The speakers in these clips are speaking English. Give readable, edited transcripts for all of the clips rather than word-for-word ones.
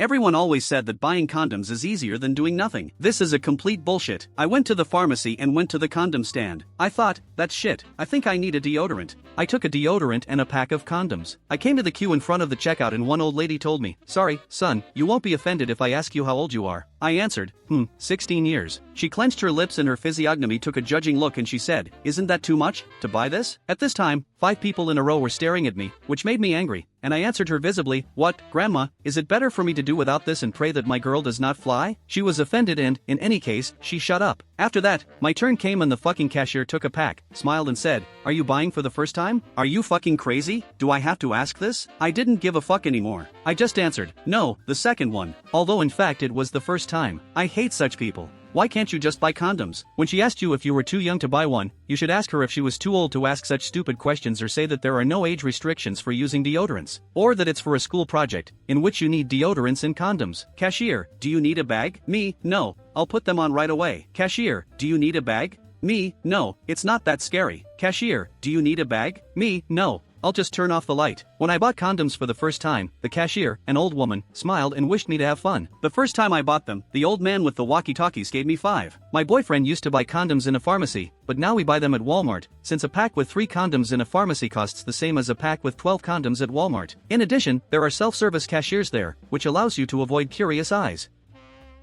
Everyone always said that buying condoms is easier than doing nothing. This is a complete bullshit. I went to the pharmacy and went to the condom stand. I thought, that's shit, I think I need a deodorant. I took a deodorant and a pack of condoms. I came to the queue in front of the checkout and one old lady told me, "Sorry, son, you won't be offended if I ask you how old you are." I answered, 16 years. She clenched her lips and her physiognomy took a judging look and she said, "Isn't that too much, to buy this?" At this time, 5 people in a row were staring at me, which made me angry, and I answered her visibly, "What, Grandma, is it better for me to do without this and pray that my girl does not fly?" She was offended and, in any case, she shut up. After that, my turn came and the fucking cashier took a pack, smiled and said, "Are you buying for the first time? Are you fucking crazy? Do I have to ask this?" I didn't give a fuck anymore. I just answered, "No, the second one." Although in fact it was the first time. I hate such people. Why can't you just buy condoms? When she asked you if you were too young to buy one, you should ask her if she was too old to ask such stupid questions or say that there are no age restrictions for using deodorants. Or that it's for a school project, in which you need deodorants and condoms. Cashier, do you need a bag? Me, no. I'll put them on right away. Cashier, do you need a bag? Me, no. It's not that scary. Cashier, do you need a bag? Me, no. I'll just turn off the light. When I bought condoms for the first time, the cashier, an old woman, smiled and wished me to have fun. The first time I bought them, the old man with the walkie-talkies gave me 5. My boyfriend used to buy condoms in a pharmacy, but now we buy them at Walmart, since a pack with 3 condoms in a pharmacy costs the same as a pack with 12 condoms at Walmart. In addition, there are self-service cashiers there, which allows you to avoid curious eyes.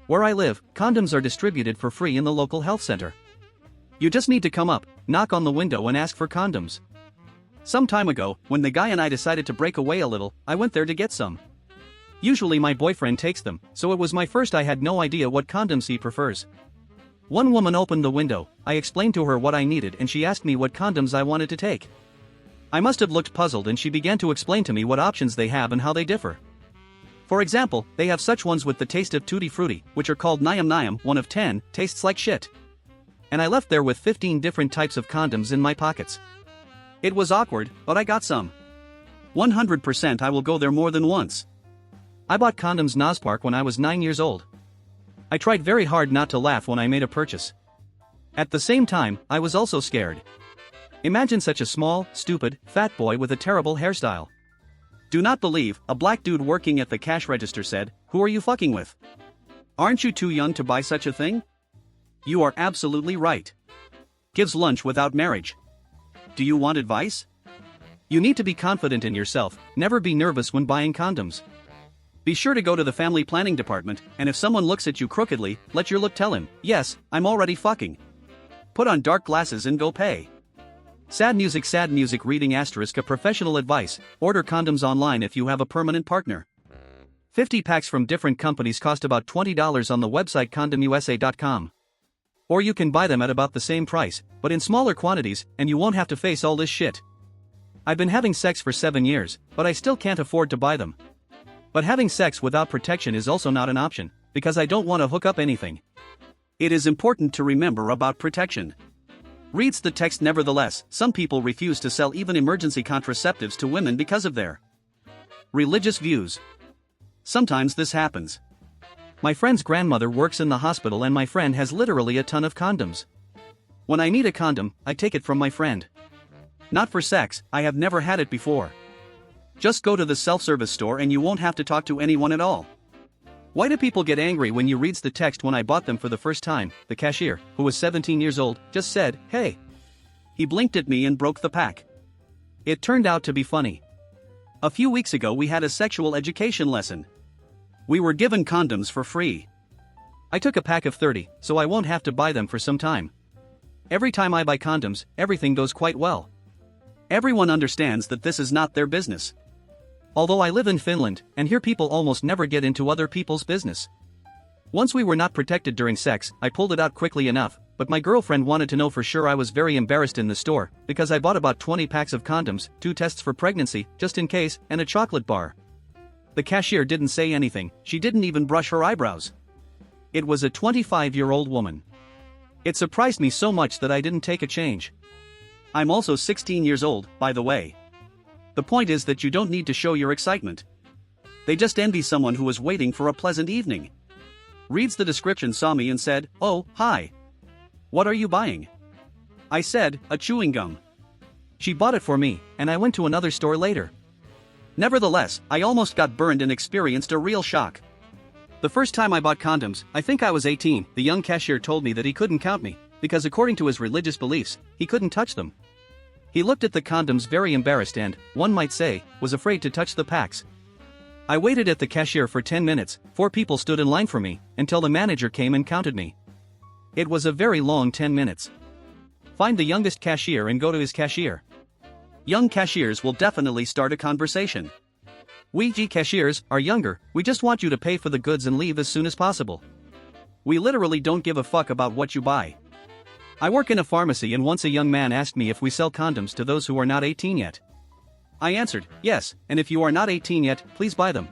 Where I live, condoms are distributed for free in the local health center. You just need to come up, knock on the window and ask for condoms. Some time ago, when the guy and I decided to break away a little, I went there to get some. Usually my boyfriend takes them, so it was my first. I had no idea what condoms he prefers. One woman opened the window, I explained to her what I needed and she asked me what condoms I wanted to take. I must have looked puzzled and she began to explain to me what options they have and how they differ. For example, they have such ones with the taste of tutti frutti, which are called Niam Niam, 1 of 10, tastes like shit. And I left there with 15 different types of condoms in my pockets. It was awkward, but I got some. 100% I will go there more than once. I bought condoms Nospark when I was 9 years old. I tried very hard not to laugh when I made a purchase. At the same time, I was also scared. Imagine such a small, stupid, fat boy with a terrible hairstyle. Do not believe, a black dude working at the cash register said, "Who are you fucking with? Aren't you too young to buy such a thing?" You are absolutely right. Gives lunch without marriage. Do you want advice? You need to be confident in yourself, never be nervous when buying condoms. Be sure to go to the family planning department, and if someone looks at you crookedly, let your look tell him, "Yes, I'm already fucking." Put on dark glasses and go pay. Sad music reading asterisk a professional advice, order condoms online if you have a permanent partner. 50 packs from different companies cost about $20 on the website condomusa.com. Or you can buy them at about the same price, but in smaller quantities, and you won't have to face all this shit. I've been having sex for 7 years, but I still can't afford to buy them. But having sex without protection is also not an option, because I don't want to hook up anything. It is important to remember about protection. Reads the text. Nevertheless, some people refuse to sell even emergency contraceptives to women because of their religious views. Sometimes this happens. My friend's grandmother works in the hospital and my friend has literally a ton of condoms. When I need a condom, I take it from my friend. Not for sex, I have never had it before. Just go to the self-service store and you won't have to talk to anyone at all. Why do people get angry when you reads the text? When I bought them for the first time, the cashier, who was 17 years old, just said, "Hey." He blinked at me and broke the pack. It turned out to be funny. A few weeks ago we had a sexual education lesson. We were given condoms for free. I took a pack of 30, so I won't have to buy them for some time. Every time I buy condoms, everything goes quite well. Everyone understands that this is not their business. Although I live in Finland, and here people almost never get into other people's business. Once we were not protected during sex, I pulled it out quickly enough, but my girlfriend wanted to know for sure. I was very embarrassed in the store, because I bought about 20 packs of condoms, 2 tests for pregnancy, just in case, and a chocolate bar. The cashier didn't say anything, she didn't even brush her eyebrows. It was a 25-year-old woman. It surprised me so much that I didn't take a change. I'm also 16 years old, by the way. The point is that you don't need to show your excitement. They just envy someone who is waiting for a pleasant evening. Reads the description, saw me and said, "Oh, hi. What are you buying?" I said, "A chewing gum." She bought it for me, and I went to another store later. Nevertheless, I almost got burned and experienced a real shock. The first time I bought condoms, I think I was 18, the young cashier told me that he couldn't count me, because according to his religious beliefs, he couldn't touch them. He looked at the condoms very embarrassed and, one might say, was afraid to touch the packs. I waited at the cashier for 10 minutes, 4 people stood in line for me, until the manager came and counted me. It was a very long 10 minutes. Find the youngest cashier and go to his cashier. Young cashiers will definitely start a conversation. We cashiers are younger, we just want you to pay for the goods and leave as soon as possible. We literally don't give a fuck about what you buy. I work in a pharmacy and once a young man asked me if we sell condoms to those who are not 18 yet. I answered, yes, and if you are not 18 yet, please buy them.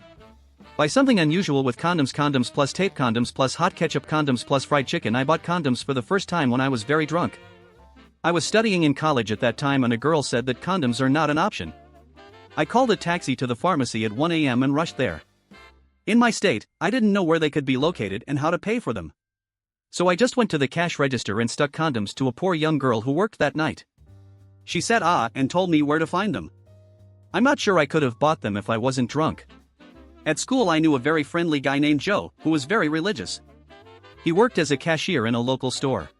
Buy something unusual with condoms plus tape condoms plus hot ketchup condoms plus fried chicken. I bought condoms for the first time when I was very drunk. I was studying in college at that time and a girl said that condoms are not an option. I called a taxi to the pharmacy at 1 a.m. and rushed there. In my state, I didn't know where they could be located and how to pay for them. So I just went to the cash register and stuck condoms to a poor young girl who worked that night. She said and told me where to find them. I'm not sure I could have bought them if I wasn't drunk. At school I knew a very friendly guy named Joe, who was very religious. He worked as a cashier in a local store.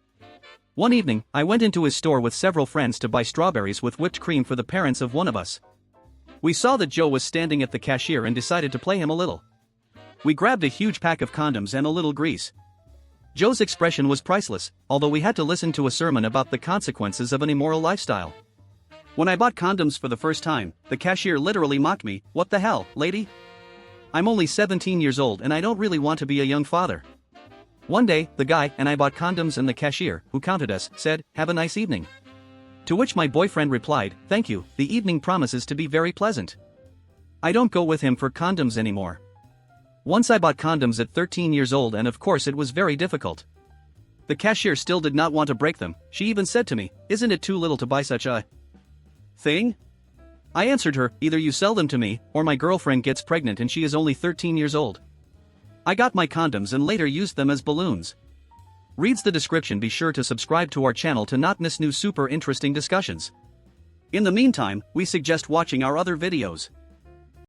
One evening, I went into his store with several friends to buy strawberries with whipped cream for the parents of one of us. We saw that Joe was standing at the cashier and decided to play him a little. We grabbed a huge pack of condoms and a little grease. Joe's expression was priceless, although we had to listen to a sermon about the consequences of an immoral lifestyle. When I bought condoms for the first time, the cashier literally mocked me, "What the hell, lady? I'm only 17 years old and I don't really want to be a young father." One day, the guy and I bought condoms and the cashier, who counted us, said, "Have a nice evening." To which my boyfriend replied, "Thank you, the evening promises to be very pleasant." I don't go with him for condoms anymore. Once I bought condoms at 13 years old and of course it was very difficult. The cashier still did not want to break them. She even said to me, "Isn't it too little to buy such a thing?" I answered her, "Either you sell them to me, or my girlfriend gets pregnant and she is only 13 years old." I got my condoms and later used them as balloons. Reads the description. Be sure to subscribe to our channel to not miss new super interesting discussions. In the meantime, we suggest watching our other videos.